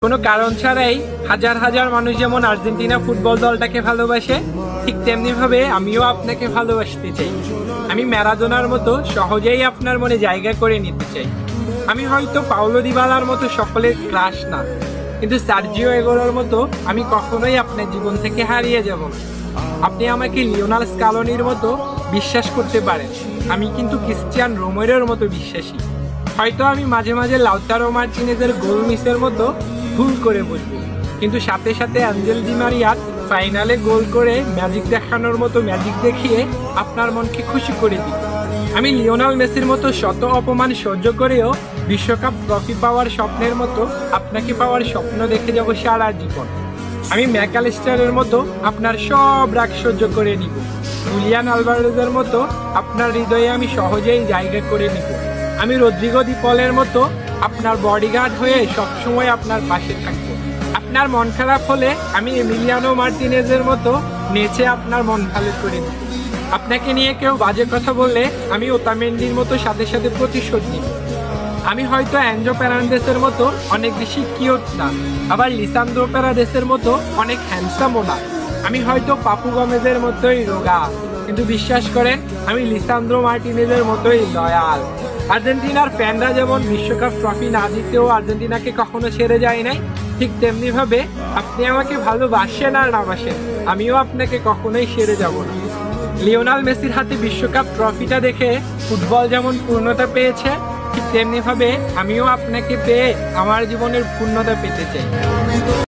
কোনো কারণ ছাড়াই হাজার হাজার মানুষ যেমন আর্জেন্টিনা ফুটবল দলটাকে ভালোবাসে, ঠিক তেমনি ভাবে আমিও আপনাকে ভালোবাসতে চাই। আমি ম্যারাডোনার মতো সহজেই আপনার মনে জায়গা করে নিতে চাই। আমি হয়তো পাওলো দিবালার মতো সকলের ক্রাশ না, কিন্তু সার্জিও এগোরোর মতো আমি কখনোই আপনার জীবন থেকে হারিয়ে যাব না। আপনি আমাকে লিওনেল স্কালোনির মতো বিশ্বাস করতে পারেন, আমি কিন্তু ক্রিস্টিয়ান রোমেরোর মতো বিশ্বাসী। হয়তো আমি মাঝে মাঝে লাউতারো মার্টিনেজের গোল মিসের মতো ভুল করে বসবো, কিন্তু সাথে সাথে অ্যাঞ্জেল ডি মারিয়ার ফাইনালে গোল করে ম্যাজিক দেখানোর মতো ম্যাজিক দেখিয়ে আপনার মনকে খুশি করে দিই। আমি লিওনেল মেসির মতো শত অপমান সহ্য করেও বিশ্বকাপ ট্রফি পাওয়ার স্বপ্নের মতো আপনাকে পাওয়ার স্বপ্ন দেখে যাব সারা জীবন। আমি ম্যাকালিস্টারের মতো আপনার সব রাগ সহ্য করে নিব। জুলিয়ান আলভারেজের মতো আপনার হৃদয়ে আমি সহজেই জায়গা করে নিব। আমি রদ্রিগো দি পলের মতো আপনার বডিগার্ড হয়ে সবসময় আপনার পাশে থাকবো। আপনার মন খারাপ হলে আমি এমিলিয়ানো মার্টিনেজের মতো নেচে আপনার মন ভালো করে নিব। আপনাকে নিয়ে কেউ বাজে কথা বললে আমি ওতামেন্ডির মতো সাথে সাথে প্রতিশোধ নিব। আমি হয়তো অ্যাঞ্জো ফের্নান্দেসের মতো অনেক বেশি কিউট না, আবার লিসান্দ্রো পেরেরাসের মতো অনেক হ্যান্ডসামও না। আমি হয়তো পাপু গমেজের মতোই রোগা, কিন্তু বিশ্বাস করেন আমি লিসান্দ্রো মার্টিনেজের মতোই লয়াল। আর্জেন্টিনার ফ্যানরা যেমন বিশ্বকাপ ট্রফি না জিতেও আর্জেন্টিনাকে কখনো ছেড়ে যায় নাই, ঠিক তেমনি ভাবে আপনি আমাকে ভালোবাসেন আর না বাসেন, আমিও আপনাকে কখনোই ছেড়ে যাব না। লিওনেল মেসির হাতে বিশ্বকাপ ট্রফিটা দেখে ফুটবল যেমন পূর্ণতা পেয়েছে, ঠিক তেমনি ভাবে আমিও আপনাকে পেয়ে আমার জীবনের পূর্ণতা পেতে চাই।